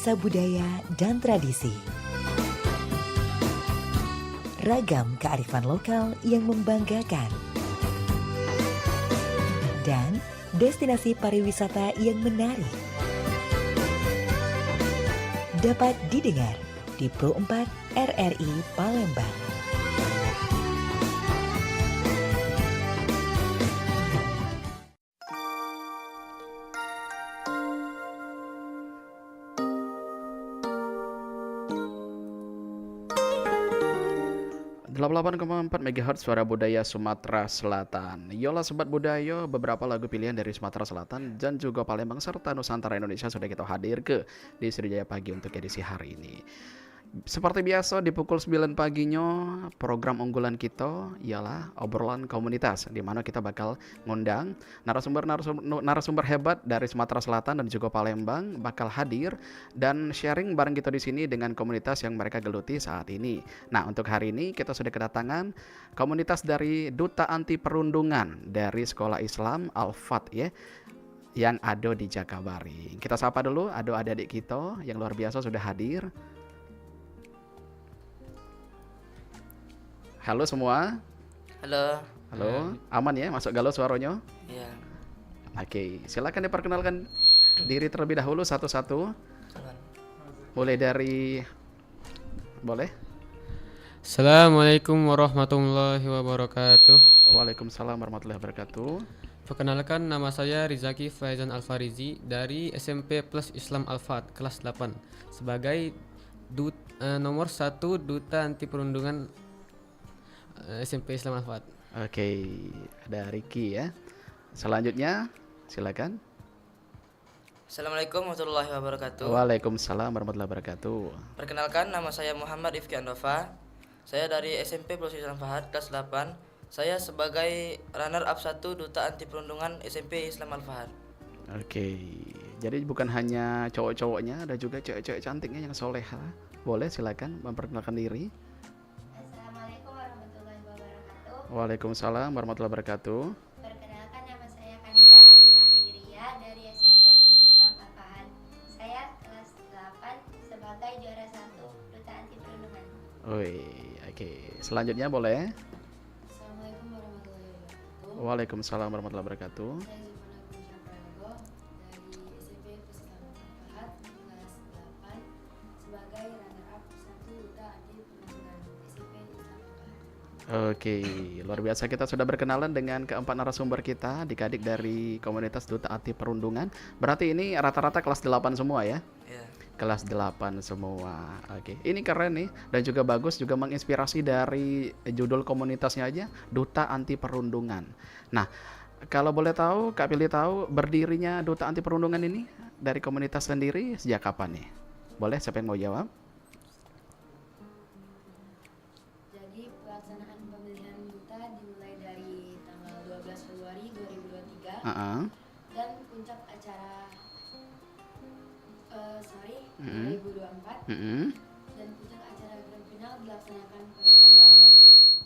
nuansa budaya dan tradisi. Ragam kearifan lokal yang membanggakan. Dan destinasi pariwisata yang menarik. Dapat didengar di Pro 4 RRI Palembang. Delapan 8,4 MHz Suara Budaya Sumatera Selatan. Yola Sobat Budaya, beberapa lagu pilihan dari Sumatera Selatan dan juga Palembang serta Nusantara Indonesia sudah kita hadir ke di Sriwijaya Pagi untuk edisi hari ini. Seperti biasa di pukul 9 paginya program unggulan kita ialah obrolan komunitas, di mana kita bakal ngundang narasumber hebat dari Sumatera Selatan dan juga Palembang bakal hadir dan sharing bareng kita di sini dengan komunitas yang mereka geluti saat ini. Nah, untuk hari ini kita sudah kedatangan komunitas dari Duta Anti Perundungan dari Sekolah Islam Al-Fat ya, yang ada di Jakabaring. Kita sapa dulu adik-adik kita yang luar biasa sudah hadir. Halo semua. Halo. Aman ya? Masuk galau suaranya? Iya. Oke, silakan diperkenalkan diri terlebih dahulu satu-satu. Mulai dari boleh? Assalamualaikum warahmatullahi wabarakatuh. Waalaikumsalam warahmatullahi wabarakatuh. Perkenalkan, nama saya Rizaki Faizan Alfarizi dari SMP Plus Islam Al-Fat kelas 8 sebagai nomor 1 Duta Anti Perundungan SMP Islam Al-Fat. Oke, ada Riki ya. Selanjutnya silakan. Assalamualaikum warahmatullahi wabarakatuh. Waalaikumsalam warahmatullahi wabarakatuh. Perkenalkan, nama saya Muhammad Ifki Andova. Saya dari SMP Plus Islam Al-Fat kelas 8. Saya sebagai runner up 1 Duta Anti Perundungan SMP Islam Al-Fat. Oke, jadi bukan hanya cowok-cowoknya, ada juga cewek-cewek cantiknya yang soleha. Boleh silakan memperkenalkan diri. Assalamualaikum warahmatullahi wabarakatuh. Waalaikumsalam warahmatullahi wabarakatuh. Perkenalkan, nama saya Kanita Adila Nairia dari SMP Plus Islam Al-Fahad. Saya kelas 8 sebagai juara 1 Duta Anti Perundungan. Oke. Selanjutnya boleh. Assalamualaikum warahmatullahi wabarakatuh. Waalaikumsalam warahmatullahi wabarakatuh. Saya Zumana Kusya Prayogo dari SMP Plus Islam Al-Fahad kelas 8 sebagai runner up 1 Duta Anti Perundungan SMP Islam Al-Fahad. Oke, luar biasa, kita sudah berkenalan dengan keempat narasumber kita, adik-adik dari komunitas Duta Anti Perundungan. Berarti ini rata-rata kelas 8 semua ya? Iya. Kelas 8 semua. Oke, ini keren nih dan juga bagus, juga menginspirasi dari judul komunitasnya aja, Duta Anti Perundungan. Nah, kalau boleh tahu, Kak Pilih tahu berdirinya Duta Anti Perundungan ini dari komunitas sendiri sejak kapan nih? Boleh, siapa yang mau jawab? Jadi pelaksanaan pemilihan duta dimulai dari tanggal 12 Februari 2023 dan puncak acara 2024 dan puncak acara grand final dilaksanakan pada tanggal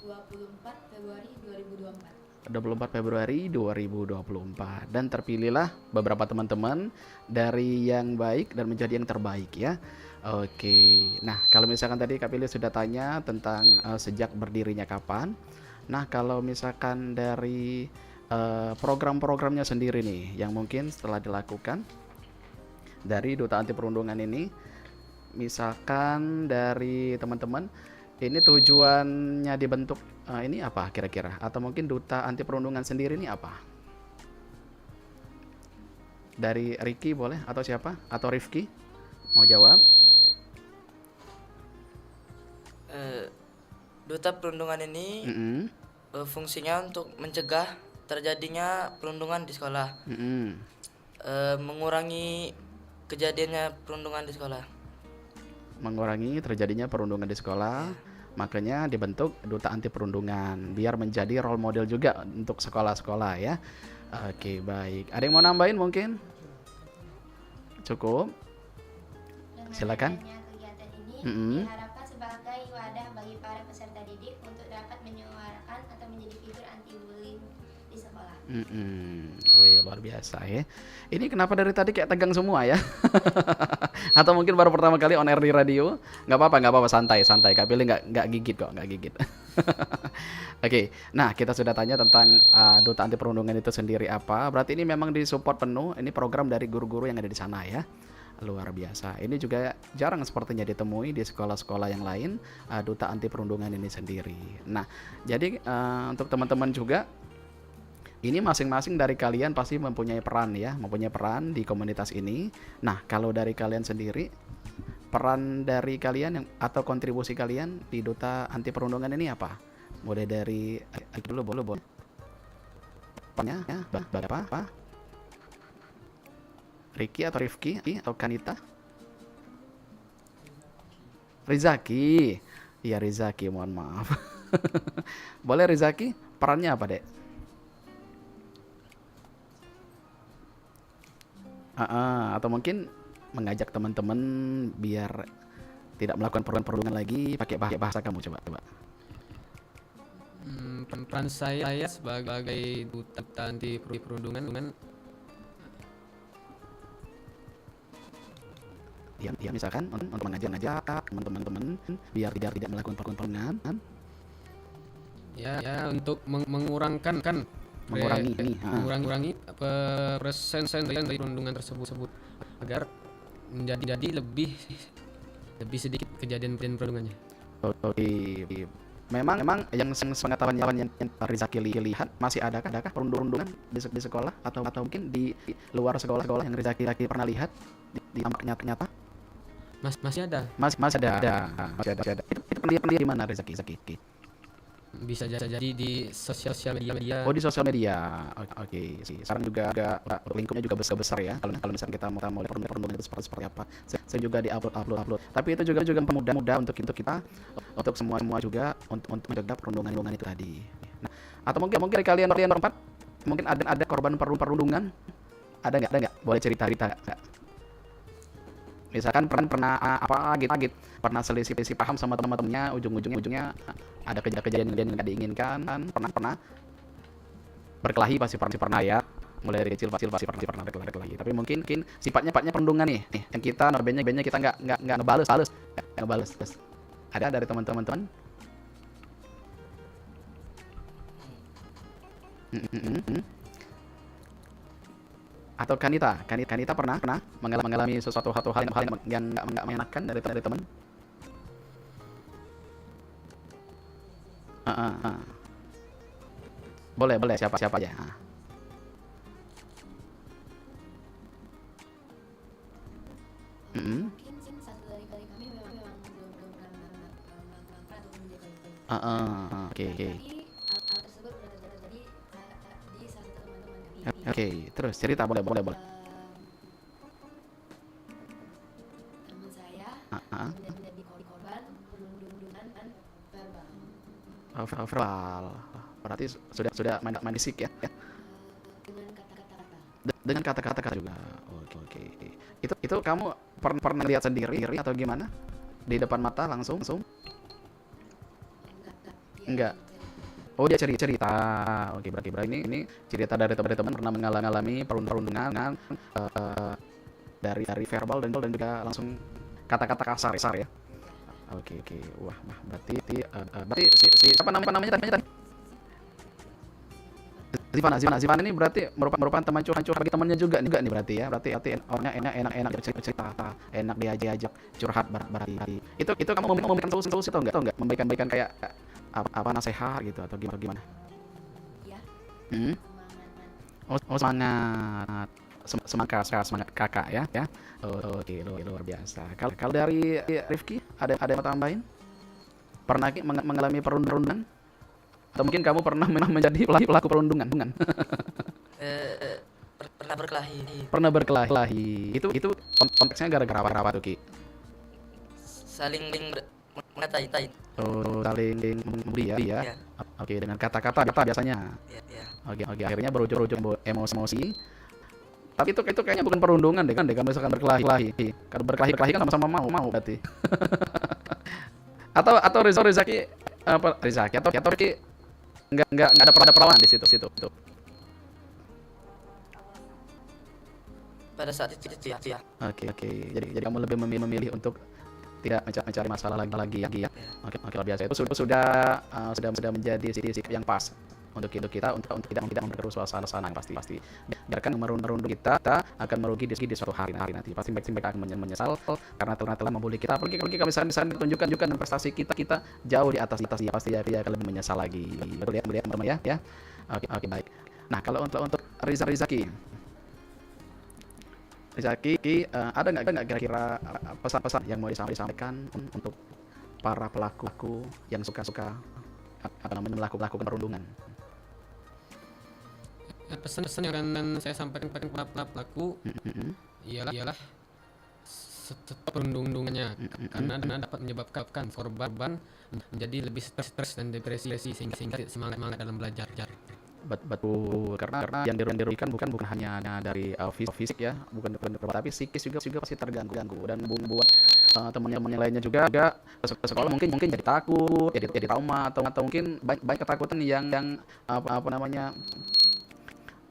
24 Februari 2024. 24 Februari 2024 dan terpilihlah beberapa teman-teman dari yang baik dan menjadi yang terbaik ya. Oke. Nah, kalau misalkan tadi Kak Pilih sudah tanya tentang sejak berdirinya kapan. Nah, kalau misalkan dari program-programnya sendiri nih yang mungkin setelah dilakukan dari Duta Anti Perundungan ini, misalkan dari teman-teman ini tujuannya dibentuk ini apa kira-kira, atau mungkin Duta Anti Perundungan sendiri ini apa? Dari Riki boleh, atau siapa, atau Rifki mau jawab? Duta Perundungan ini fungsinya untuk mencegah terjadinya perundungan di sekolah, mengurangi kejadiannya perundungan di sekolah. Mengurangi terjadinya perundungan di sekolah, makanya dibentuk Duta Anti Perundungan biar menjadi role model juga untuk sekolah-sekolah ya. Oke, baik. Ada yang mau nambahin mungkin? Cukup? Dengan Silakan. adanya kegiatan ini diharapkan sebagai wadah bagi para peserta didik untuk dapat menyuarakan atau menjadi figur anti bullying di sekolah. Wih, luar biasa ya. Ini kenapa dari tadi kayak tegang semua ya? Atau mungkin baru pertama kali on air di radio? Nggak apa-apa, santai, santai. Kak Pilih nggak gigit kok, nggak gigit. Oke, nah kita sudah tanya tentang duta anti perundungan itu sendiri apa. Berarti ini memang disupport penuh. Ini program dari guru-guru yang ada di sana ya. Luar biasa. Ini juga jarang sepertinya ditemui di sekolah-sekolah yang lain, duta anti perundungan ini sendiri. Nah, jadi untuk teman-teman juga, ini masing-masing dari kalian pasti mempunyai peran ya, mempunyai peran di komunitas ini. Nah, kalau dari kalian sendiri, peran dari kalian atau kontribusi kalian di duta anti perundungan ini apa? Mulai dari dulu boleh. Apanya ya? Apa? Riki atau Rifki atau Kanita? Rizaki. Iya, Rizaki, mohon maaf. Boleh Rizaki, perannya apa, Dek? Atau mungkin mengajak teman-teman biar tidak melakukan perundungan lagi, pakai bahasa kamu, coba. Peran saya sebagai duta anti perundungan dengan ya misalkan untuk mengajak teman-teman biar tidak melakukan perundungan, ya untuk mengurangi persen dari perundungan tersebut agar menjadi lebih sedikit kejadian perundungannya. Oke. Memang yang pengetahuan yang Rizaki lihat, masih adakah perundungan di sekolah atau mungkin di luar sekolah yang Rizaki pernah lihat di nyata? Masih ada. Masih ada. Itu pernah di mana Rizaki? Bisa jadi di sosial media. Oh, di sosial media. Oke. Sekarang juga lingkupnya juga besar ya. Kalau misalnya kita mau lihat perundungan itu seperti apa, saya juga di upload. Tapi itu juga mudah untuk kita, untuk semua juga untuk mencegah perundungan itu tadi. Nah, atau mungkin dari kalian berempat mungkin ada korban perundungan? Ada nggak? Boleh cerita nggak? Misalkan pernah apa gitu, pernah selisih paham sama teman-temannya, ujungnya ada kejadian yang nggak diinginkan, pernah berkelahi, pasti pernah ya, mulai dari kecil pasti pernah berkelahi. Tapi mungkin sifatnya perundungan nih, yang kita notabene kita nggak ngebales. Ada dari teman-teman? Atau Kanita pernah mengalami sesuatu hal yang nggak mengenakan dari teman? Boleh siapa aja. Mungkin satu dari kami memang belum pernah melakukan atau menjaga Oke. tapi hal tersebut pernah terjadi di salah satu teman-teman kami. Oke, terus cerita boleh. Teman saya menjadi korban perundungan verbal verbal. Berarti sudah main fisik ya? dengan kata-kata. Dengan kata-kata juga. Oke. Itu kamu pernah lihat sendiri atau gimana? Di depan mata langsung? Enggak. Oh, dia cerita. Oke, berarti ini cerita dari teman pernah mengalami perundungan dari verbal dan juga langsung kata-kata kasar ya. Oke. Wah, berarti si apa namanya tadi? Zivana ini berarti merupakan teman curhat bagi temannya juga nih berarti ya. Berarti orangnya enak cerita, enak diajak curhat berarti. Itu kamu memberikan solusi atau enggak? Memberikan kayak apa nasihat gitu atau gimana? Ya. Semangat kakak ya. Oke, luar biasa. Kalau dari Rifki ada yang mau tambahin? Pernah mengalami perundungan? Atau mungkin kamu pernah menjadi pelaku perundungan? Pernah berkelahi. Pernah berkelahi. Itu konteksnya gara-gara apa tuh, Ki? Saling mengatai. Oh, saling membuli ya. Ya. Oke, dengan kata-kata biasanya. Ya. Oke, akhirnya berujung emosi. Tapi itu kayaknya bukan perundungan deh kalau misalkan berkelahi. Kalau berkelahi kan sama-sama mau berarti. atau Rizaki atau Riki nggak ada perlawanan di situ. pada saat itu ya. Oke. Jadi kamu lebih memilih untuk tidak mencari masalah lagi ya. Oke, luar biasa. Itu sudah menjadi sikap yang pas untuk kita untuk tidak memperkeruh suasana yang pasti. Biarkan merundung kita akan merugi di suatu hari nanti. Pasti mereka akan menyesal karena telah membuli kita. Apalagi kalau misalnya tunjukkan prestasi kita jauh di atas dia, pasti dia akan lebih menyesal lagi. Betul ya, teman-teman ya. Oke, baik. Nah, kalau untuk Rizaki, ada nggak kira-kira pesan-pesan yang mau disampaikan untuk para pelaku yang suka melakukan perundungan? Pesan-pesan yang akan saya sampaikan kepada para pelaku ialah stop perundungannya, karena dapat menyebabkan korban menjadi lebih stres dan depresi sehingga semangat dalam belajar. Betul, karena yang dirugikan bukan hanya dari fisik ya, bukan tapi psikis juga pasti terganggu dan membuat teman-teman yang lainnya juga ke sekolah mungkin jadi takut, jadi trauma atau mungkin banyak ketakutan yang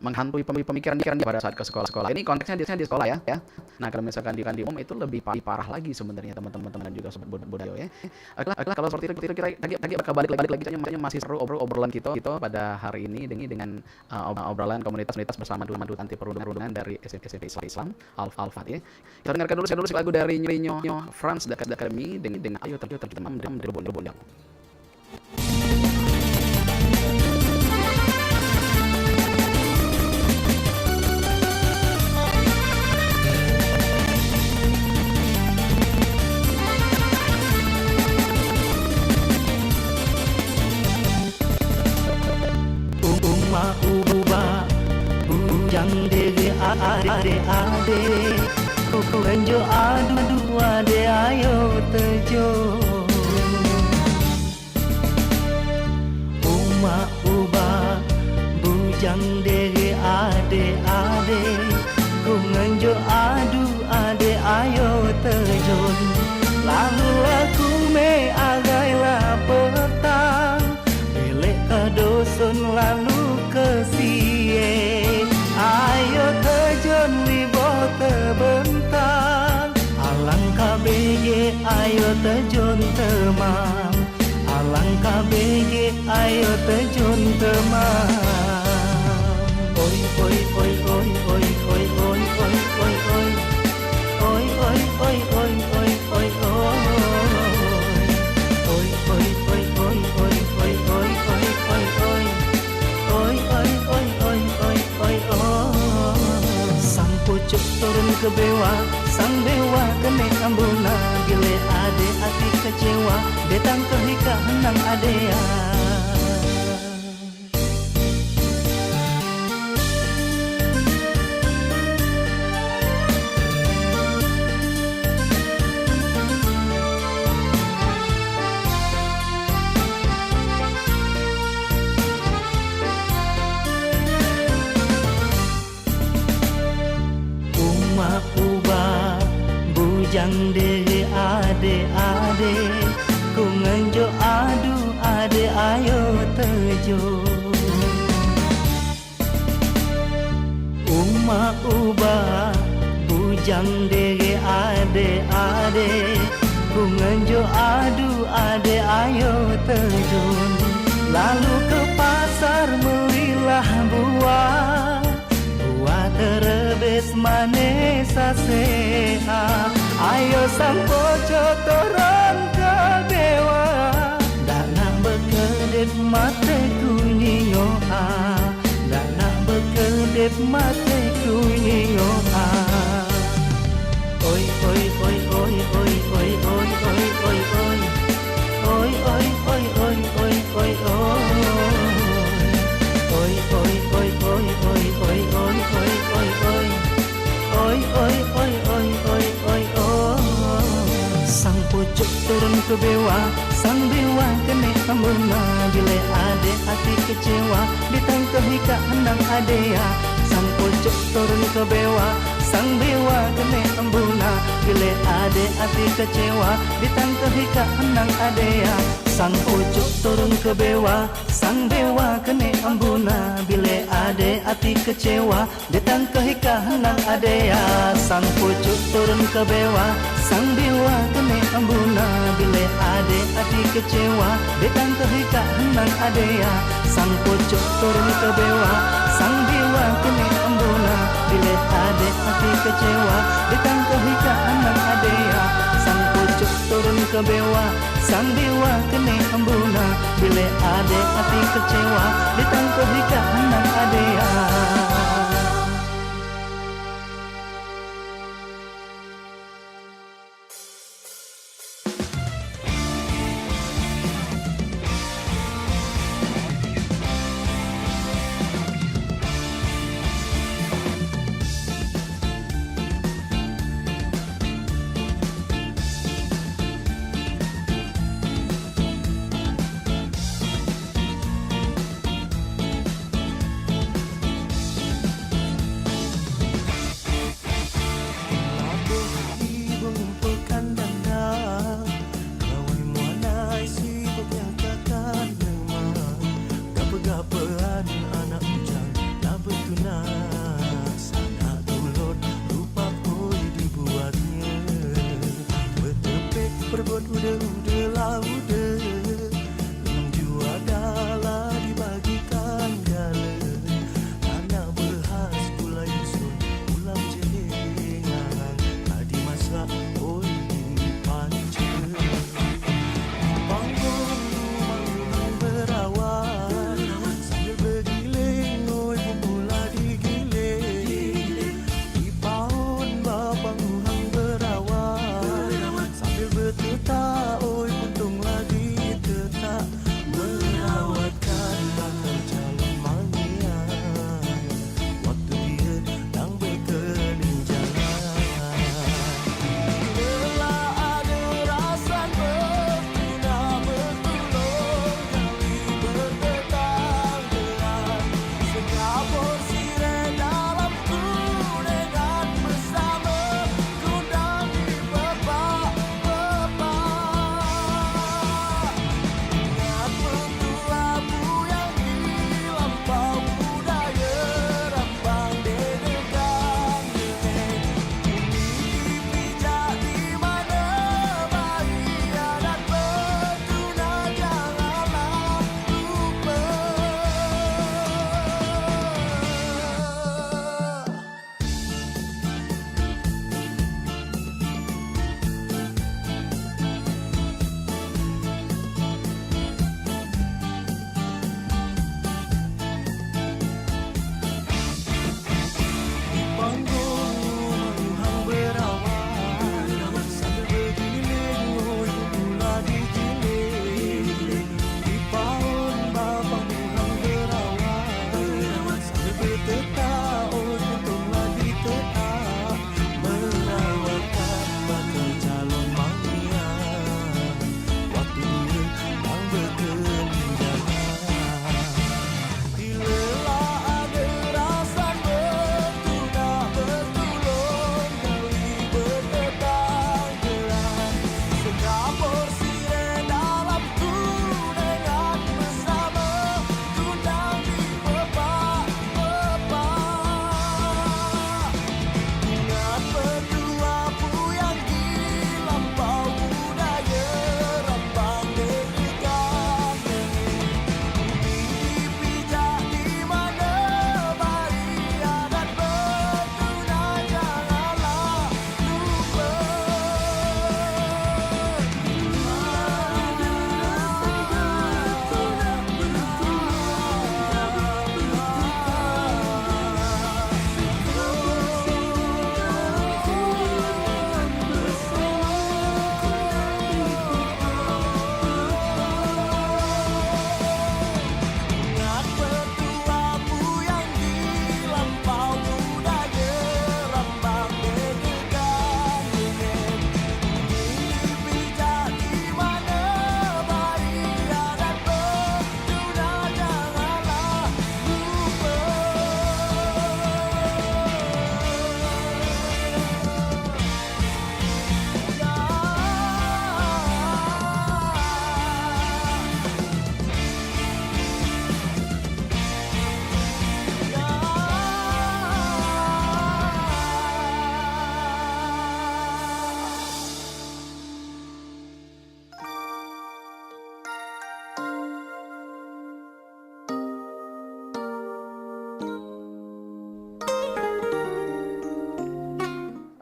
menghantui pemikiran dia pada saat ke sekolah. Ini konteksnya di sekolah ya. Nah, kalau misalkan di umum itu lebih parah lagi sebenarnya teman-teman dan juga sobat budaya ya. Oke, kalau seperti itu kita tadi bakal balik lagi masih seru obrolan kita pada hari ini dengan obrolan komunitas bersama Duta Anti Perundungan dari SMP Islam Al-Fat ya. Kita dengarkan dulu lagu dari Nyo France Academy dengan Ayo Terjemam dari Bondang. Bujang dege ade Kukuranjo adu ade ayo tejo Uma uba bujang dege ade Kukuranjo adu ade ayo tejo Lalu aku me agailah petang Belek ke dosun lalu ke siye Ayo terjun libo terbentang Alangkah BG ayo terjun temang Alangkah BG ayo terjun temang Oi oi oi oi oi oi oi oi oi oi Oi oi oi oi oi oi oi Oi oi oi oi oi oi oi oi oi oi Oi oi oi oi oi oi oi Sang pucuk turun ke bewa Sang dewa kene ambuna Gile ade hati kecewa Detang ke hika henang adea Bujang dege ade Ku ngenjo adu ade ayo tejo Uma uba bujang dege ade Ku ngenjo adu ade ayo terjun Lalu ke pasar belilah buah Terebes manis seha Ayo sampo cotoran ke bewa Dak nak bekedip mate kunyingoa Dak nak bekedip mate kunyingoa Oi oi oi oi oi oi oi oi oi oi Oi oi oi oi oi oi oi Oi oi oi oi oi oi oi oi oi oi Oi oi oi oi oi oi oi Sang pucuk turun ke bewa Sang dewa kene ambuna Bila ade hati kecewa Ditangkah hika henang adea Sang pucuk turun ke bewa Sang dewa kene ambuna Bila ade hati kecewa Ditangkah hika henang adea Sang pucuk turun ke bewa Sang dewa kene ambuna Bila ade hati kecewa Ditangkah hika henang adea Sang pucuk turun ke bawah, sang dewa kene ambuna. Bila adik-adik kecewa, datang ke hika henang adea. Sang pucuk turun ke bawah, sang dewa kene ambuna. Bila adik-adik kecewa, datang ke hika henang adea. Sang pucuk turun ke bawah, sang dewa kene ambuna. Bila adik-adik kecewa, datang ke hika henang adea.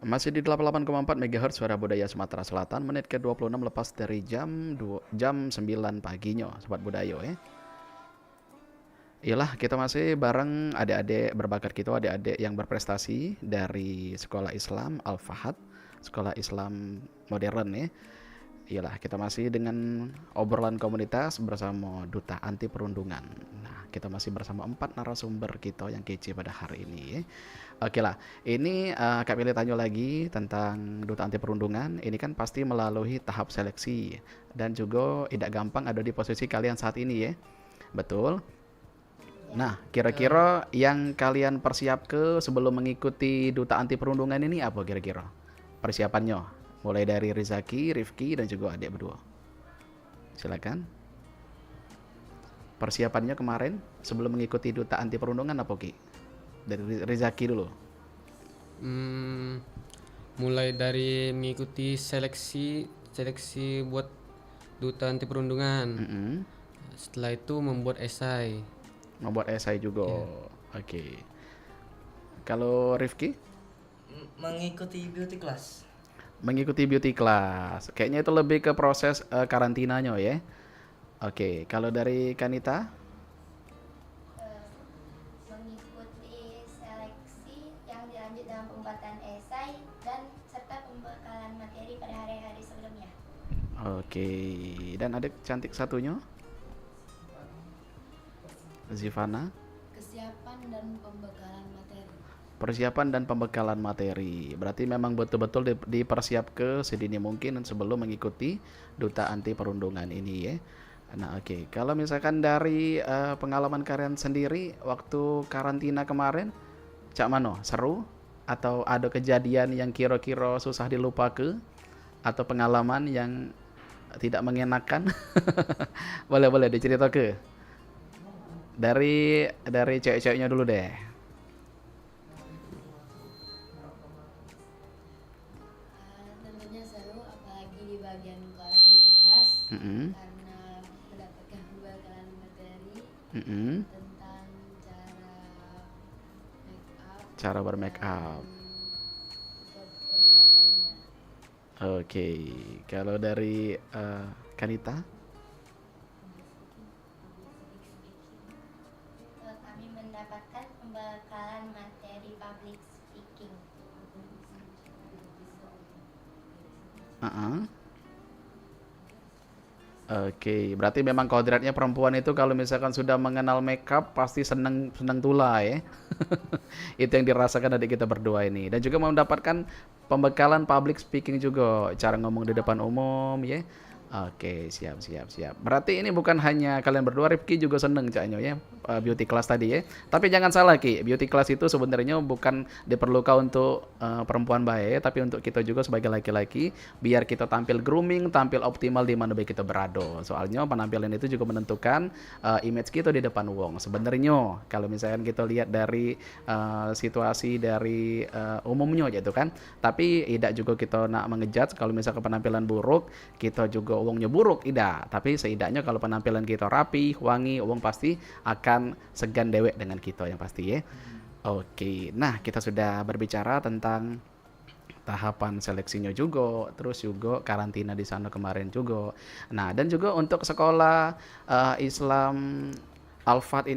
Masih di 88,4 MHz Suara Budaya Sumatera Selatan, menit ke-26 lepas dari jam 9 paginya, Sobat Budaya ya. Iyalah, kita masih bareng adik-adik berbakat kita, adik-adik yang berprestasi dari Sekolah Islam Al-Fahad, Sekolah Islam Modern ya. Iyalah, kita masih dengan obrolan komunitas bersama Duta Anti Perundungan. Nah, kita masih bersama 4 narasumber kita yang kece pada hari ini ya. Oke lah, ini Kak Pilih tanya lagi tentang Duta Anti Perundungan. Ini kan pasti melalui tahap seleksi dan juga tidak gampang ada di posisi kalian saat ini ya. Betul? Nah, kira-kira yang kalian persiap ke sebelum mengikuti Duta Anti Perundungan ini apa kira-kira persiapannya? Mulai dari Rizaki, Rifki, dan juga adik berdua. Silakan. Persiapannya kemarin sebelum mengikuti Duta Anti Perundungan apa Ki? Dari Rizaki dulu. Mulai dari mengikuti seleksi buat Duta Anti Perundungan. Setelah itu membuat esai. Membuat esai juga. Oke. Kalau Rifki? Mengikuti beauty class. Mengikuti beauty class. Kayaknya itu lebih ke proses karantinanya ya. Oke. Kalau dari Kanita? Mengikuti seleksi yang dilanjut dengan pembuatan esai dan serta pembekalan materi pada hari-hari sebelumnya. Oke. Dan adik cantik satunya? Zivana? Kesiapan dan pembekalan materi. Persiapan dan pembekalan materi. Berarti memang betul-betul dipersiap ke sedini mungkin sebelum mengikuti Duta Anti Perundungan ini ya. Nah oke. Kalau misalkan dari pengalaman kalian sendiri waktu karantina kemarin, cak mano? Seru? Atau ada kejadian yang kira-kira susah dilupakan? Atau pengalaman yang tidak mengenakan? Boleh dicerita ke? Dari cewek-ceweknya dulu deh. Tentunya seru, apalagi di bagian kelas beauty class karena mendapatkan pembekalan materi tentang Cara bermake up. tutorial lainnya. Oke. Kalau dari Kanita? Kami mendapatkan pembekalan materi public speaking. Oke, berarti memang kodratnya perempuan itu kalau misalkan sudah mengenal makeup pasti seneng tula ya. Itu yang dirasakan adik kita berdua ini. Dan juga mendapatkan pembekalan public speaking juga, cara ngomong di depan umum ya. Oke, siap. Berarti ini bukan hanya kalian berdua, Rifki juga seneng caknya ya, beauty class tadi ya. Tapi jangan salah Ki, beauty class itu sebenarnya bukan diperlukan untuk perempuan baik, tapi untuk kita juga sebagai laki-laki, biar kita tampil grooming, tampil optimal di mana baik kita berada. Soalnya penampilan itu juga menentukan image kita di depan wong. Sebenarnya kalau misalkan kita lihat dari situasi dari umumnya gitu kan, tapi tidak juga kita nak mengejudge kalau misalkan penampilan buruk, kita juga uangnya buruk, tidak. Tapi setidaknya kalau penampilan kita rapi, wangi, uang pasti akan segan dewek dengan kita yang pasti ya. Oke, nah kita sudah berbicara tentang tahapan seleksinya juga, terus juga karantina di sana kemarin juga. Nah, dan juga untuk sekolah Islam Al-Fahad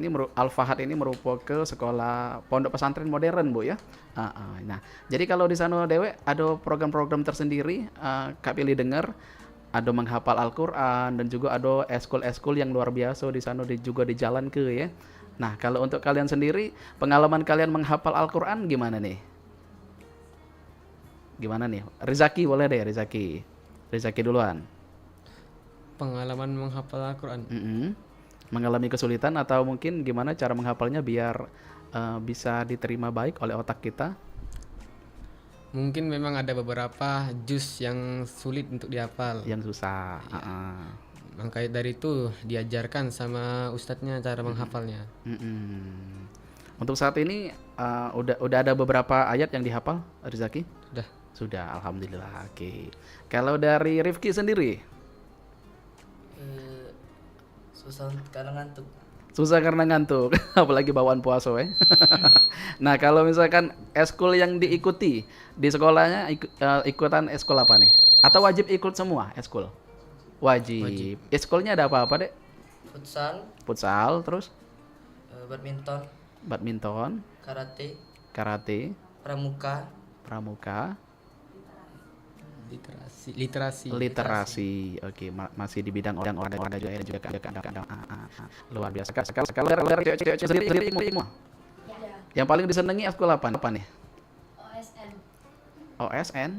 ini merupakan sekolah pondok pesantren modern Bu ya. Nah, jadi kalau di sana dewek ada program-program tersendiri, Kak Pilih dengar ada menghafal Al-Quran dan juga ada eskul yang luar biasa di sana juga di jalan ke ya. Nah, kalau untuk kalian sendiri, pengalaman kalian menghafal Al-Quran gimana nih? Gimana nih? Rizaki boleh deh, Rizaki duluan. Pengalaman menghafal Al-Quran. Mengalami kesulitan atau mungkin gimana cara menghafalnya biar bisa diterima baik oleh otak kita? Mungkin memang ada beberapa juz yang sulit untuk dihafal. Yang susah. Makanya dari itu diajarkan sama ustadznya cara menghafalnya. Untuk saat ini udah ada beberapa ayat yang dihafal, Rizaki? Sudah, alhamdulillah. Oke. Kalau dari Rifki sendiri? Susah karena ngantuk. Susah karena ngantuk, apalagi bawaan puasa ya. Nah, kalau misalkan eskul yang diikuti di sekolahnya ikutan eskul apa nih? Atau wajib ikut semua eskul? Wajib. Eskulnya ada apa-apa, Dek? Futsal, Futsal, terus badminton, badminton, karate, karate, pramuka, pramuka, literasi. Oke, masih di bidang orang juga dan juga luar biasa. Kalau dari cewek sendiri semua. Ya. Yang paling disenangi eskul apa nih? OSN. OSN?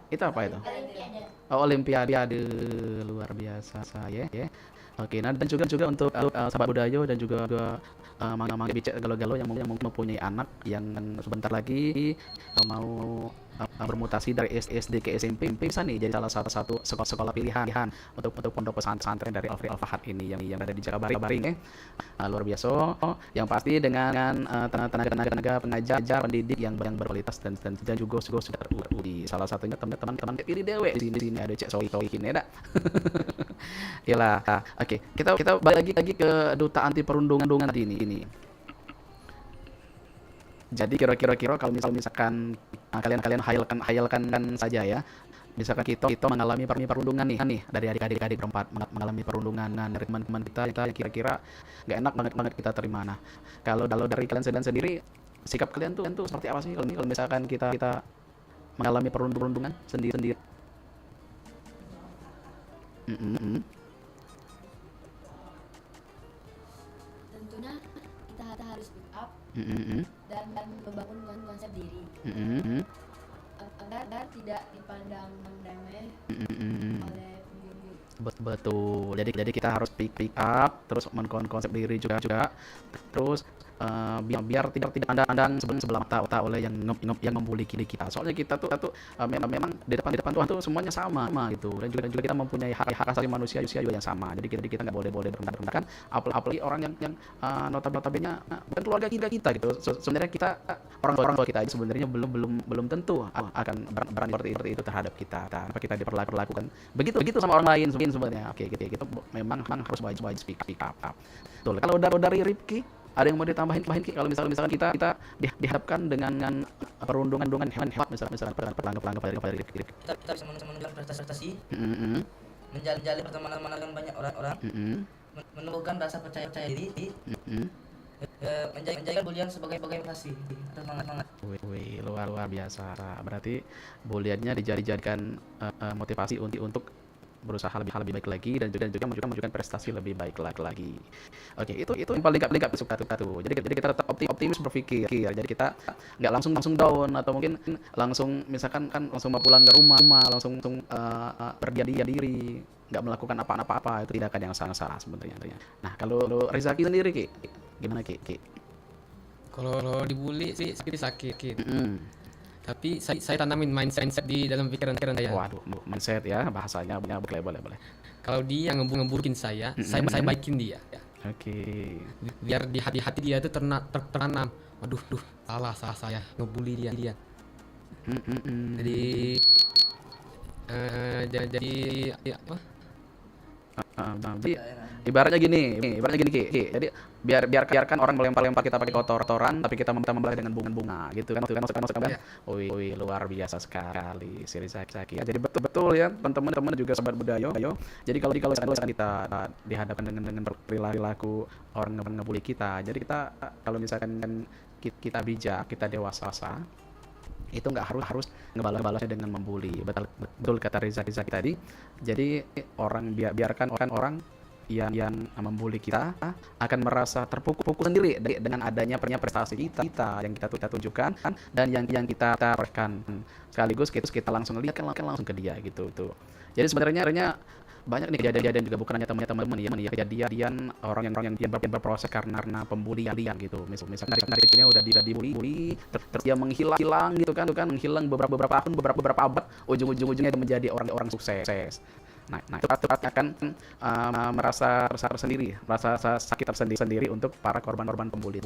Itu apa itu? Olimpiade. Oh, Olimpiade, luar biasa saya ya. Oke, nah dan juga untuk sahabat Budayo dan juga Mang Bicek Galo-Galo yang mempunyai anak yang sebentar lagi mau bermutasi dari SD ke SMP bisa nih jadi salah satu sekolah pilihan untuk pondok pesantren dari Al-Fahad ini yang ada di Jakabaring ya. Luar biasa. Yang pasti dengan tenaga pengajar pendidik yang berkualitas dan juga sudah teruji. Salah satunya teman-teman pilih dewe di sini ada Cek Sowi ini ada. Yalah. Oke, kita balik lagi ke Duta Anti Perundungan tadi ini. Jadi kira-kira kalau misalkan kalian hayalkan saja ya. Misalkan kita mengalami perundungan nih dari adik-adik berempat mengalami perundungan dari teman-teman kita yang kira-kira nggak enak banget kita terima. Nah, kalau dari kalian sendiri sikap kalian tuh seperti apa sih kalau misalkan kita mengalami perundungan sendiri? Tentunya kita harus speak up dan membangun konsep diri agar tidak dipandang remeh oleh penjuru. Betul. Jadi kita harus pick up, terus konsep diri juga. Terus biar tidak pandang sebelah mata oleh yang membuli kita. Soalnya kita tuh memang di depan Tuhan tuh semuanya sama gitu. Dan juga kita mempunyai hak asasi manusia juga yang sama. Jadi kita nggak boleh merendahkan apalagi orang yang notabene bukan keluarga kita gitu. Sebenarnya kita orang tua kita sebenarnya belum tentu akan berani seperti itu terhadap kita. Tanpa kita diperlakukan begitu sama orang lain sebenarnya. Oke, gitu memang harus wajib speak up. Betul. Kalau dari Rifki ada yang mau ditambahin Ki? Kalau misalkan kita dihadapkan dengan perundungan hewan misalkan pelanggar pada Rifki. kita bisa menunjukkan prestasi, menjalin pertemanan dengan banyak orang, menumbuhkan rasa percaya diri, menjadikan bulian sebagai motivasi atau semangat. Wih, luar biasa. Berarti buliannya dijadikan motivasi untuk berusaha lebih baik lagi dan juga menunjukkan prestasi lebih baik lagi. Oke, itu yang paling lengkap suka tuh. Jadi kita tetap optimis berpikir. Jadi kita nggak langsung down atau mungkin langsung misalkan kan langsung mau pulang ke rumah langsung berdiam diri, nggak melakukan apa-apa. Itu tindakan yang salah sebenarnya. Nah, kalau Rizaki sendiri Ki, gimana Ki? Kalau dibully sih sakit. Tapi saya tanamin mindset di dalam pikiran saya. Waduh, mindset ya bahasanya boleh. Kalau dia ngeburukin saya baikin dia. Oke. Biar di hati dia itu tertanam. Waduh, salah saya ngebully dia. Jadi apa? Jadi ibaratnya gini Ki. Jadi biarkan orang melempar kita pakai kotoran tapi kita membalas dengan bunga gitu kan maksudnya. Wih, luar biasa sekali si Rizaki ya. Jadi betul ya teman-teman juga sahabat Budayo. Jadi kalau kita dihadapkan dengan perilaku orang ngebully kita, jadi kita kalau misalkan kita bijak, kita dewasa, itu nggak harus ngebalasnya dengan membuli. Betul kata Rizaki tadi. Jadi biarkan orang yang membuli kita akan merasa terpukul sendiri dengan adanya prestasi kita yang kita tunjukkan dan yang kita torehkan. Sekaligus kita langsung lihat langsung ke dia gitu. Jadi sebenarnya banyak nih kejadian juga bukan hanya teman-teman ya kejadian orang yang dia berproses karena pembulian gitu. Misalnya dari udah dibully terus dia menghilang gitu kan menghilang beberapa tahun beberapa abad ujung-ujungnya menjadi orang sukses. Nah itu akan merasa sendiri, merasa sakit tersendiri untuk para korban pembuli.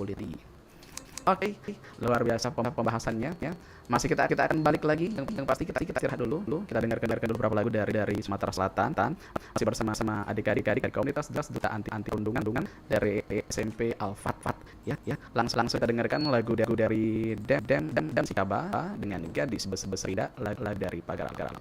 Oke, luar biasa pembahasannya ya. Masih kita akan balik lagi. Yang pasti kita istirahat dulu. Kita dengarkan dulu beberapa lagu dari Sumatera Selatan. Masih bersama adik-adik dari komunitas Duta Anti Perundungan dari SMP Al-Fat ya. Langsung kita dengarkan lagu dari Dem Sikaba dengan Gadis Berserida, lagu dari Pagar Alam.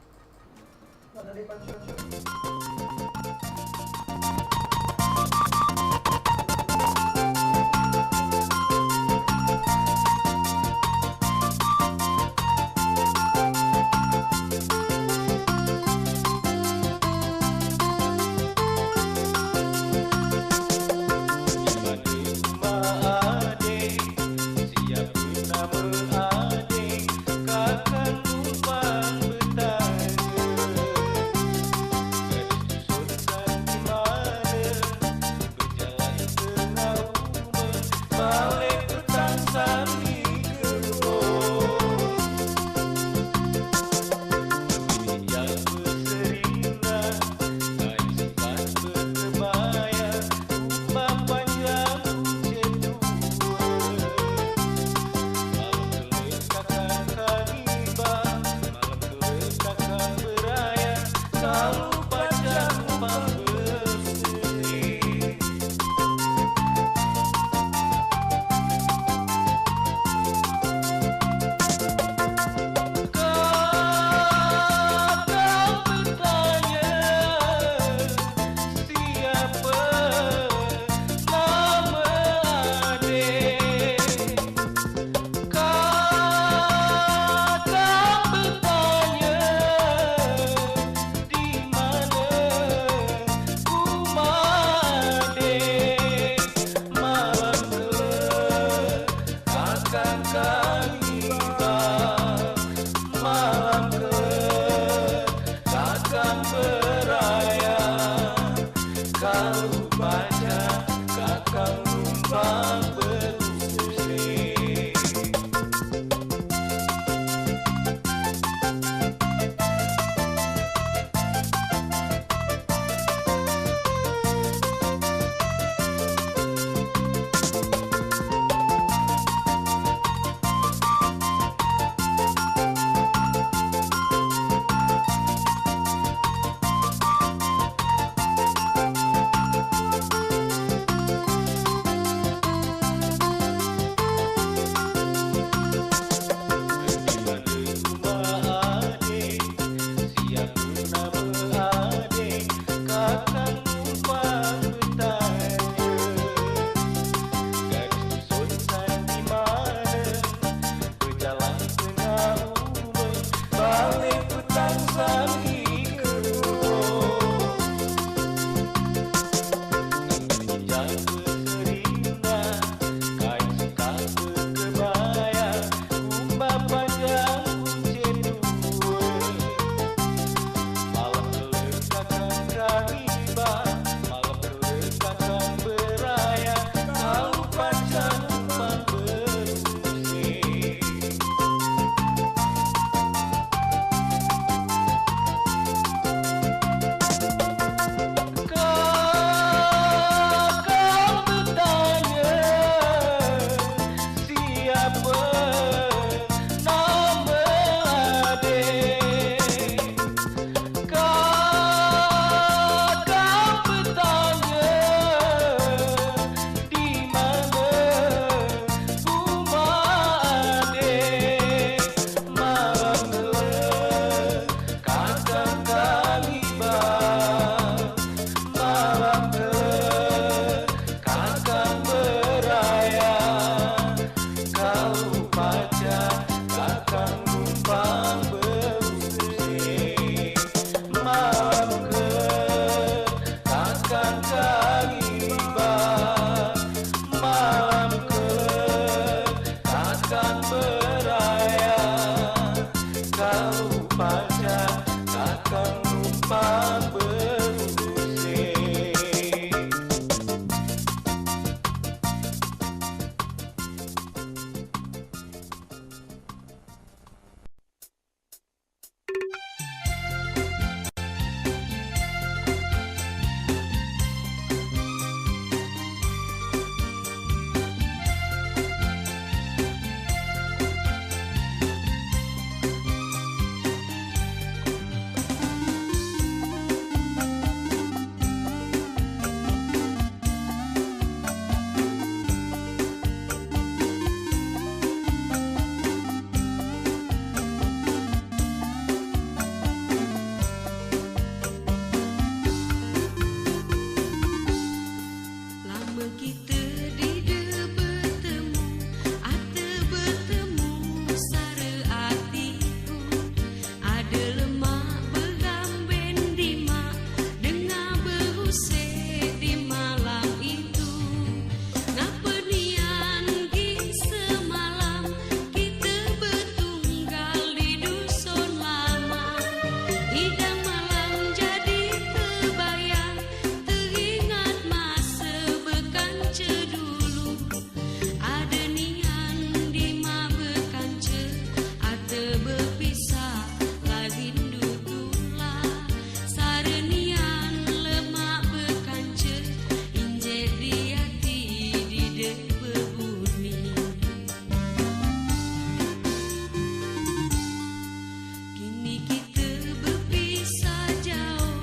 kita berpisah jauh,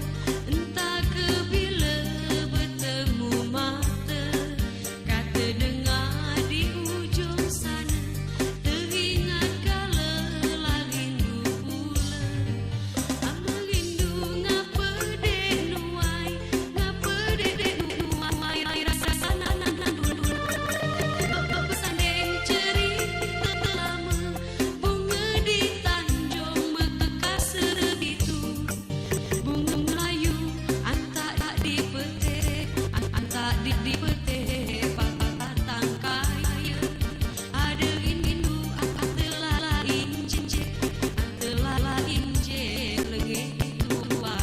entah ke bila bertemu mata. Kata dengar di ujung sana, teringat kala lah rindu pula. Rindu ngapa dek nuai, ngapa dek nuai, rasa sana dulu. Bersanding cerita lama, bunga di Tanjung mekekar sebegitu. Bunga Melayu antak dipetik, antak dipetik batang kaya. Ada rindu telah injek, telah injek lengan tua.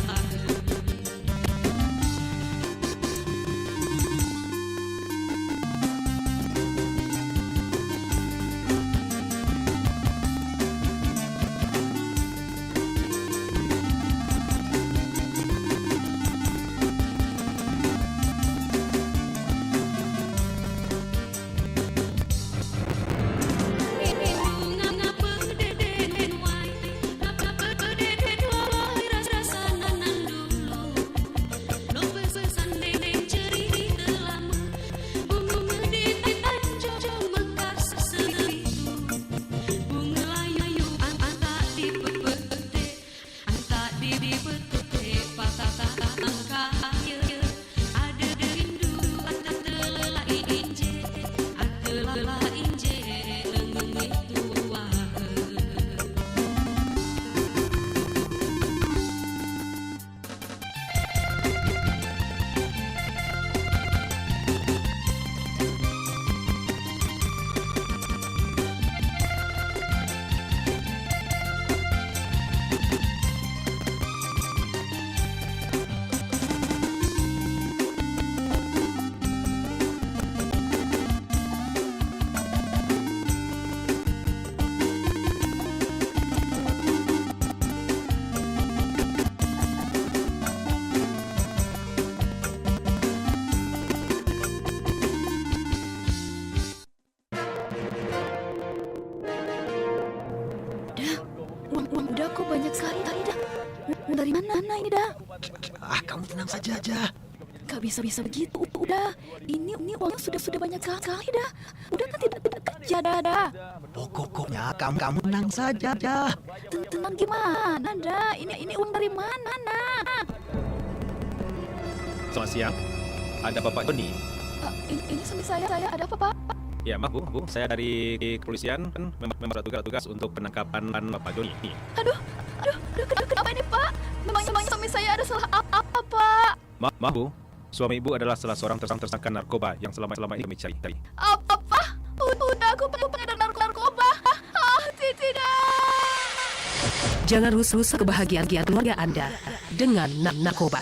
Telah injek lengan tua. Uang udah kok banyak sekali tadi dah. Uang dari mana ini dah? Kamu tenang saja aja. Gak bisa begitu udah. Ini uangnya sudah banyak sekali dah. Udah kan tidak kerja dah. Pokoknya kamu tenang saja aja. Tenang gimana dah? Ini uang dari mana nah? Selamat siang. Ada Bapak Joni? Ini suami saya ada apa pak? Ya, maaf Bu. Saya dari kepolisian memang tugas untuk penangkapan Bapak Joni. Aduh, kenapa ini pak? Memangnya suami saya ada salah apa pak? Maaf Bu. Suami Ibu adalah salah seorang tersangka narkoba yang selama ini kami cari. Apa? Udah aku pengedar narkoba. Tidak. Jangan rusak kebahagiaan keluarga Anda dengan narkoba.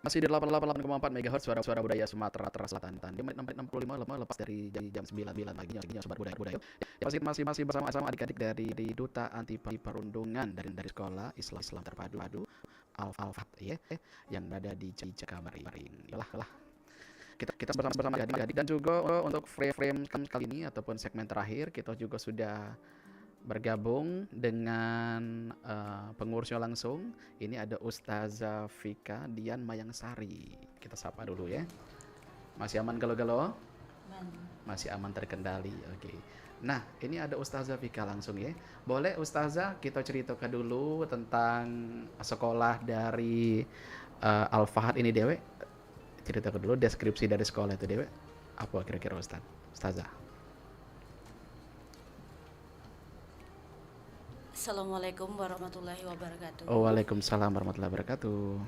Masih di 88,4 MHz suara budaya Sumatera Selatan. Di menit 65 lepas dari jam 9 pagi sobat budaya. Ya, masih bersama adik-adik dari Duta Anti Perundungan dari Sekolah Islam Terpadu Al-Fat ya, yang berada di Cakabaring. Yalah. Kita bersama adik-adik, dan juga untuk frame kali ini ataupun segmen terakhir kita juga sudah bergabung dengan pengurusnya langsung. Ini ada Ustazah Vika Dian Mayangsari. Kita sapa dulu ya. Masih aman galau-galau? Masih aman terkendali. Oke. Nah, ini ada Ustazah Vika langsung ya. Boleh Ustazah kita ceritakan dulu tentang sekolah dari Al-Fahad ini Dewe. Ceritakan dulu deskripsi dari sekolah itu Dewe. Apa kira-kira Ustazah? Assalamualaikum warahmatullahi wabarakatuh. Waalaikumsalam warahmatullahi wabarakatuh.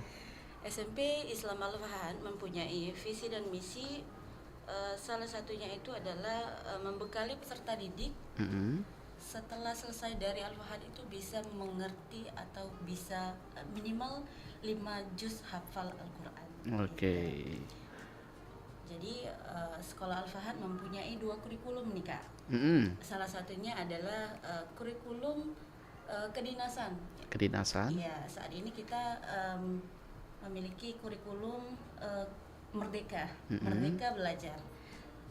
SMP Islam Al-Fahad mempunyai visi dan misi, salah satunya itu adalah membekali peserta didik setelah selesai dari Al-Fahad itu bisa mengerti atau bisa minimal 5 juz hafal Al-Quran. Oke. Jadi sekolah Al-Fahad mempunyai 2 kurikulum nih Kak. Salah satunya adalah kurikulum kedinasan. Ya, saat ini kita memiliki kurikulum Merdeka Belajar.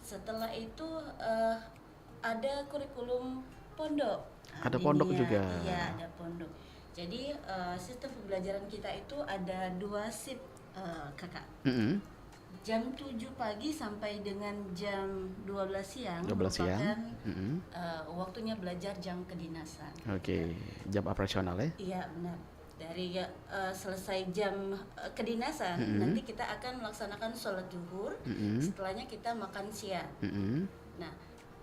Setelah itu ada kurikulum pondok. Ada pondok Ini ya, juga. Iya, ada pondok. Jadi sistem pembelajaran kita itu ada 2 shift, Kakak. Jam 7 pagi sampai dengan jam 12 siang 12 siang. merupakan waktunya belajar jam kedinasan. Oke, jam operasional ya. Iya, benar. Dari selesai jam kedinasan, nanti kita akan melaksanakan sholat zuhur. Setelahnya kita makan siang. Nah,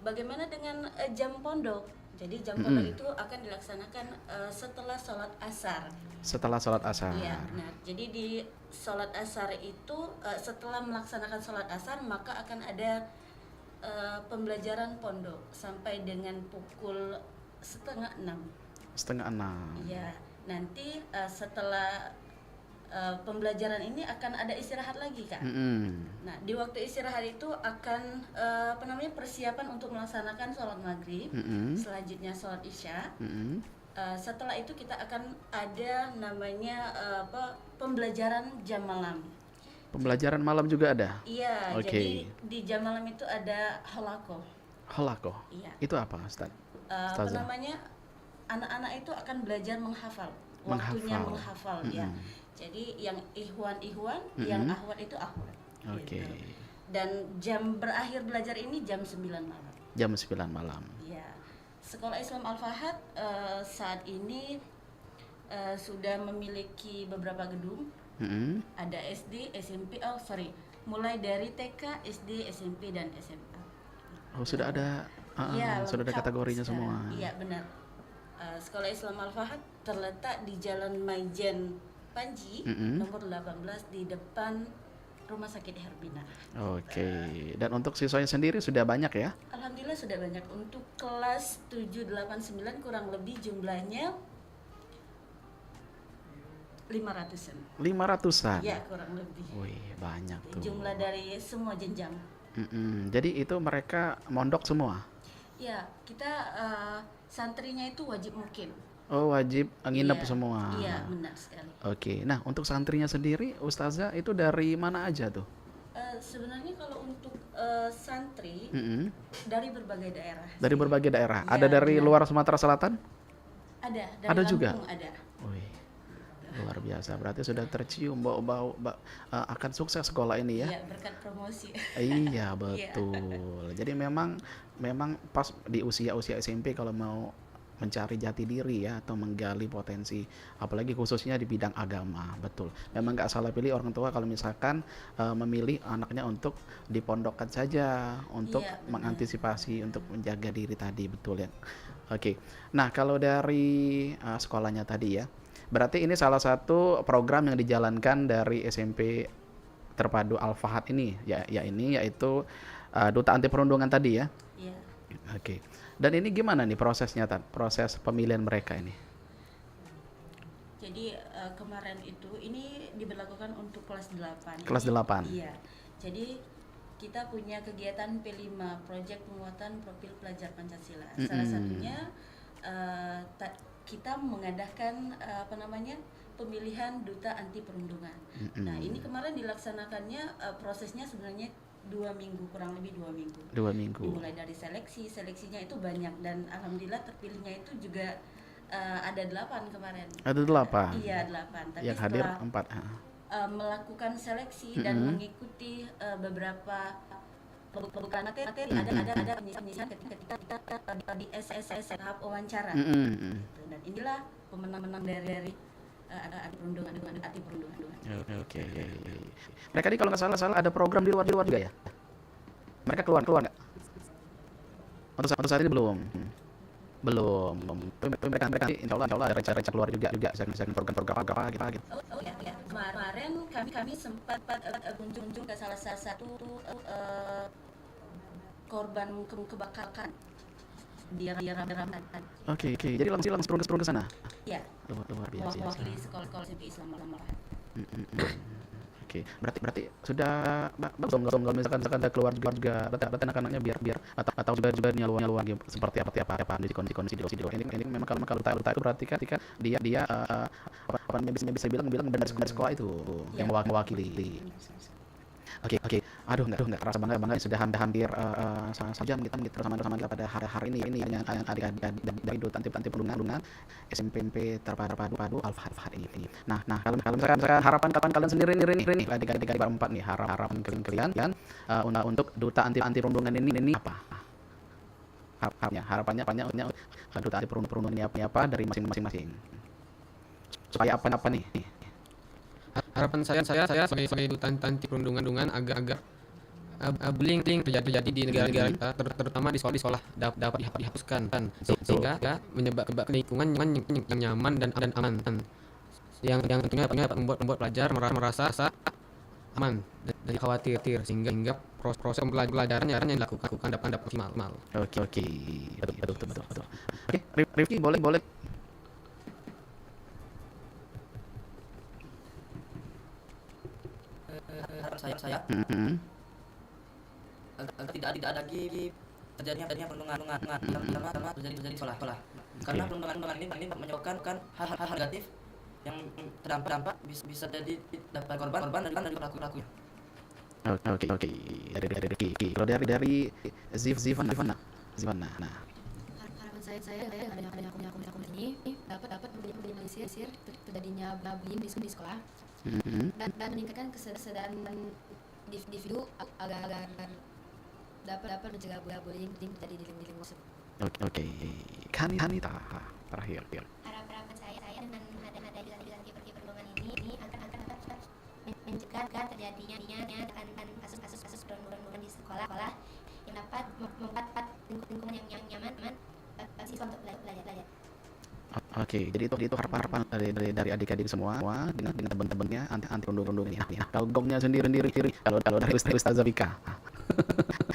bagaimana dengan jam pondok? Jadi jam pondok itu akan dilaksanakan setelah sholat asar. Setelah sholat asar. Iya, benar. Jadi di sholat asar itu setelah melaksanakan sholat asar maka akan ada pembelajaran pondok sampai dengan pukul 5:30. 5:30. Iya. Nanti setelah pembelajaran ini akan ada istirahat lagi, Kak. Nah, di waktu istirahat itu akan persiapan untuk melaksanakan sholat maghrib, selanjutnya sholat isya. Setelah itu kita akan ada namanya pembelajaran jam malam. Pembelajaran malam juga ada? Iya, Oke. jadi di jam malam itu ada halakoh. Halakoh? Iya. Itu apa, Ustaz? Ustazah? Anak-anak itu akan belajar menghafal. Waktunya menghafal, ya. Jadi yang ihwan, yang ahwat itu ahwat. Oke. Gitu. Dan jam berakhir belajar ini jam 9 malam. Jam 9 malam. Ya. Sekolah Islam Al-Fahad saat ini sudah memiliki beberapa gedung. Ada SD, SMP, mulai dari TK, SD, SMP dan SMA. Oh, sudah ada sudah ada lengkap kategorinya sekarang. semua. Iya, benar. Sekolah Islam Al-Fahad terletak di Jalan Maijen Panji, nomor 18 di depan Rumah Sakit Herbina. Oke. Dan untuk siswanya sendiri sudah banyak ya? Alhamdulillah sudah banyak. Untuk kelas 7, 8, 9 kurang lebih jumlahnya 500-an. 500-an? Ya, kurang lebih. Wih, banyak tuh. Jumlah dari semua jenjang. Jadi itu mereka mondok semua? Ya, kita santrinya itu wajib mukim. Oh, wajib nginep Iya, semua? Iya, benar sekali. Oke, nah untuk santrinya sendiri, Ustazah itu dari mana aja tuh? Sebenarnya kalau untuk santri dari berbagai daerah. Dari berbagai daerah? Ya, Ada dari benar. luar Sumatera Selatan? Ada, dari Ada Lampung juga? ada. Wih, luar biasa. Berarti sudah tercium bau-bau akan sukses sekolah ini ya? Iya, berkat promosi. Iya, betul. Jadi memang pas di usia SMP kalau mau mencari jati diri ya atau menggali potensi, apalagi khususnya di bidang agama, betul. Memang nggak salah pilih orang tua kalau misalkan memilih anaknya untuk dipondokkan saja untuk mengantisipasi untuk menjaga diri tadi, betul ya. Oke. Nah kalau dari sekolahnya tadi ya, berarti ini salah satu program yang dijalankan dari SMP Terpadu Al-Fahad ini, yaitu Duta Anti Perundungan tadi ya. Iya. Oke. Dan ini gimana nih prosesnya, proses pemilihan mereka ini? Jadi kemarin itu ini diberlakukan untuk kelas 8. Kelas 8. Iya. Jadi kita punya kegiatan P5, Proyek Penguatan Profil Pelajar Pancasila. Salah satunya kita mengadakan pemilihan duta anti perundungan. Nah, ini kemarin dilaksanakannya prosesnya sebenarnya 2 minggu, kurang lebih 2 minggu. 2 minggu. Dimulai dari seleksinya itu banyak dan alhamdulillah terpilihnya itu juga ada 8 kemarin. Ada 8? Iya, 8. Tapi yang hadir setelah 4. melakukan seleksi dan mengikuti beberapa pembukaan materi, ada penyisihan ketika kita di SSS tahap wawancara. Dan inilah pemenang-pemenang dari anti perundungan. Oke. Mereka ini kalau nggak salah ada program di luar juga ya? Mereka keluar nggak? Untuk saat ini belum. Tapi mereka insya Allah ada rencana keluar juga program apa gitu. Oh ya. Kemarin kami sempat kunjung ke salah satu korban kebakaran di Ramadan. Oke. Jadi langsung ke sana. Iya. Luar biasa. Mewakili sekolah SMP Islam Al-Fahad. Oke, berarti sudah bagus dong kalau misalkan ada keluar juga anak-anaknya biar atau juga nyaluan gitu seperti apa di kondisi di luar. Ini memang kalau duta itu berarti kan dia bisa bilang benar sekolah itu yang mewakili. Oke. Aduh nggak terasa bangga sudah hampir satu jam kita bersama kita pada hari ini dengan adik-adik dari duta anti perundungan SMP terpadu Al-Fahad ini. Nah kalau misalkan harapan kalian sendiri nih adik-adik berempat nih, harapan kalian untuk duta anti perundungan ini apa? Harapannya duta anti perundungan ini apa dari masing-masing? Supaya apa nih? Harapan saya sebagai duta anti perundungan agar bullying terjadi di negara kita, terutama di sekolah dapat dihapuskan sehingga menyebabkan lingkungan yang nyaman dan aman, yang tentunya membuat pelajar merasa aman dan khawatir, sehingga proses pembelajaran yang dilakukan dapat optimal. Oke, betul. Oke, Rifki boleh. Harapan saya agar tidak ada lagi terjadinya perundungan karena terjadi di sekolah. Karena perundungan ini menyebabkan hal-hal negatif yang terdampak bisa jadi dapat korban dan pelaku-pelakunya. Oke. Dari Rifki. Kalau dari Zivana. Nah. Harapan saya dengan akun ini dapat meminimalisir terjadinya bullying di sekolah dan meningkatkan kesadaran individu agar dapat mencegah bullying terjadi di lingkungan tersebut. Oke. Kanita terakhir. Harapan saya dengan ada anti perundungan ini akan mencegah terjadinya kasus perundungan di sekolah yang dapat membuat lingkungan yang nyaman bagi siswa untuk belajar. Oke, jadi itu harapan dari adik-adik semua dengan teman-temannya anti perundungan ini. Nah, kalau gongnya sendiri kalau dari Ustazah Vika.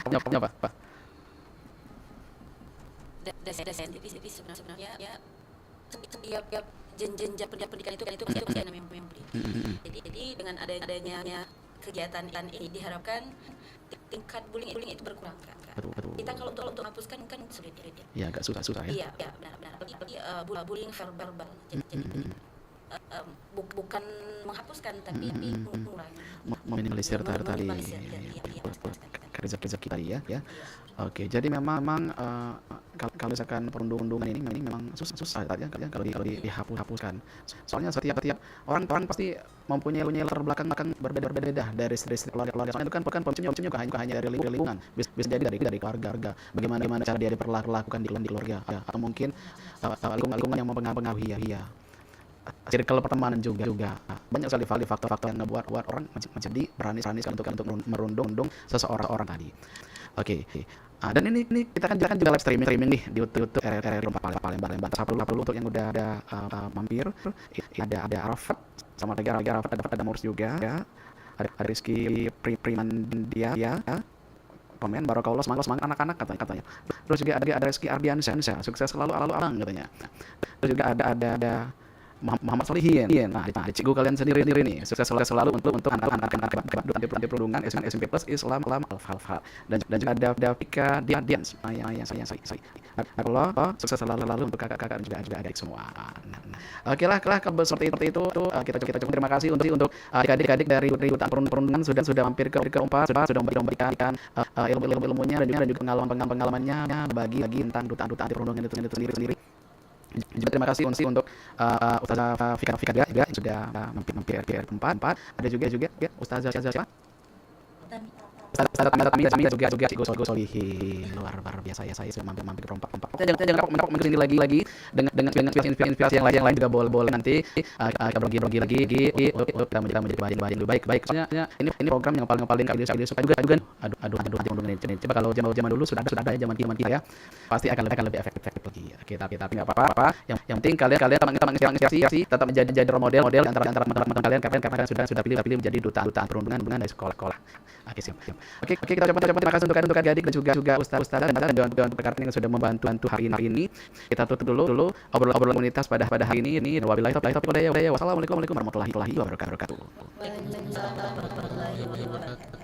Apa, Pak? Jadi sebenarnya ya setiap jenjang pendidikan itu pasti ada namanya bullying. Jadi dengan adanya kegiatan ini diharapkan tingkat bullying itu berkurang. Betul. Kita kalau untuk menghapuskan kan sulit. Ya, agak susah ya. Iya, benar. Apalagi bullying verbal. Jadi bukan menghapuskan tapi mengurangi. Meminimalisir tadi. Kerja kita ya. Oke, jadi memang kalau misalkan perundungan ini memang susah ya kalau dihapuskan. Soalnya setiap orang pasti mempunyai latar belakang berbeda dari keluarga. Soalnya itu kan pemicunya bukan hanya dari lingkungan, bisa jadi dari keluarga. Bagaimana cara dia diperlakukan di keluarga, atau mungkin lingkungan yang mempengaruhi ya. Circle pertemanan juga banyak sekali faktor-faktor yang membuat orang menjadi berani untuk merundung seseorang tadi. Oke. Dan ini kita kan juga live streaming nih di YouTube RRI Palembang. Perlu untuk yang udah ada mampir, ada Arafat sama Arafat, ada Murs juga ya. Ada Rizky Primandia ya. Komen Barakallah semangat anak-anak katanya. Terus juga ada Rizky Ardiansyah, sukses selalu abang katanya. Terus juga ada Muhammad Solihin. Nah, cikgu kalian sendiri nih, sukses selalu untuk anak-anak anti perundungan SMP Plus Islam Al-Fahad. Dan juga ada Vika Dians. Saya. Allah, sukses selalu untuk kakak-kakak dan juga adik semua. Oke lah, kalau seperti itu kita cukup terima kasih untuk adik-adik dari duta perundungan sudah mampir ke Unpad, sudah memberikan ilmunya dan juga pengalamannya bagi tentang duta anti perundungan itu sendiri. Juga terima kasih untuk Ustazah Vika juga yang sudah mampir ke tempat. Ada juga Ustazah siapa? Ustazah Tami juga Gus Solihin, luar biasa ya, saya sudah mampir ke perompak. Jangan lupa mengikuti ini lagi dengan inspirasi yang lain juga boleh nanti kita berbagi lagi kita menjadi bahan lebih baik. Soalnya ini program yang paling kali suka juga aduh ini. Coba kalau zaman dulu sudah ada ya zaman kita ya, pasti akan lebih efektif lagi. Kita tapi enggak apa-apa. Yang penting kalian menginspirasi, tetap menjadi role model antara teman-teman kalian karena sudah pilih menjadi duta perundungan dari sekolah. Oke, siap. Oke, kita ucapkan terima kasih untuk adik dan juga ustaz dan rekan yang sudah membantu hari ini. Kita tutup dulu obrolan komunitas pada hari ini. Wabillahi taufiq wal hidayah. Wassalamualaikum warahmatullahi wabarakatuh. Waalaikumsalam warahmatullahi wabarakatuh.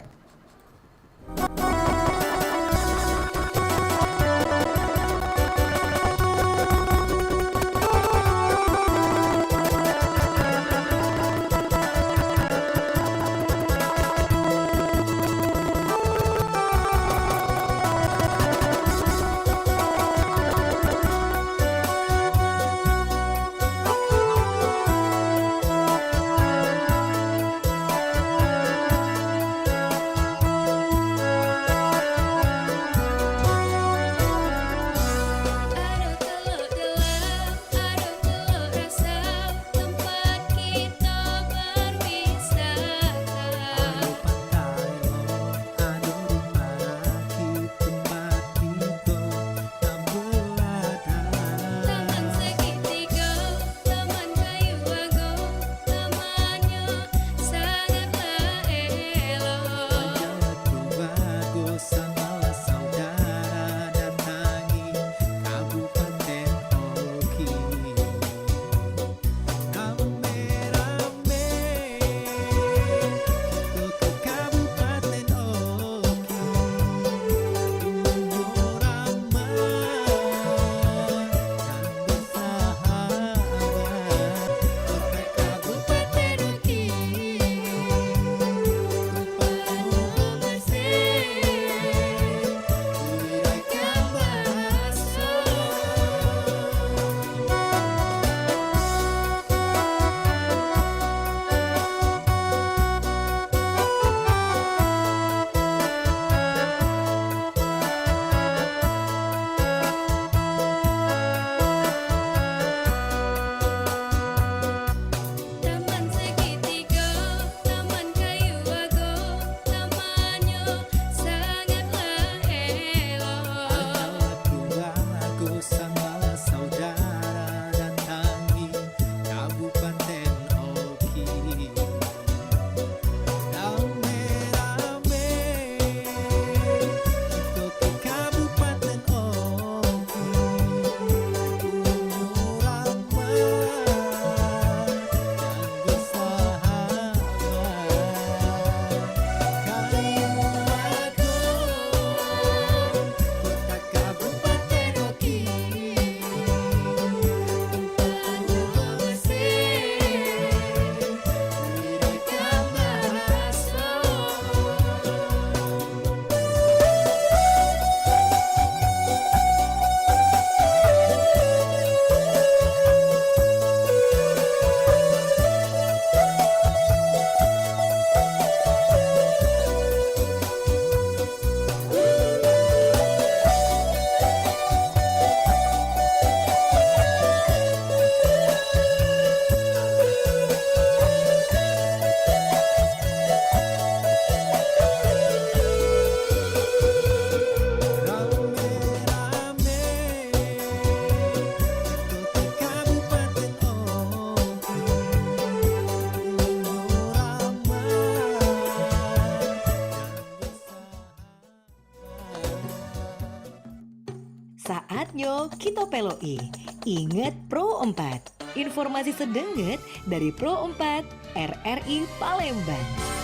Nyo kita peloi. Ingat Pro 4. Informasi sedenget dari Pro 4 RRI Palembang.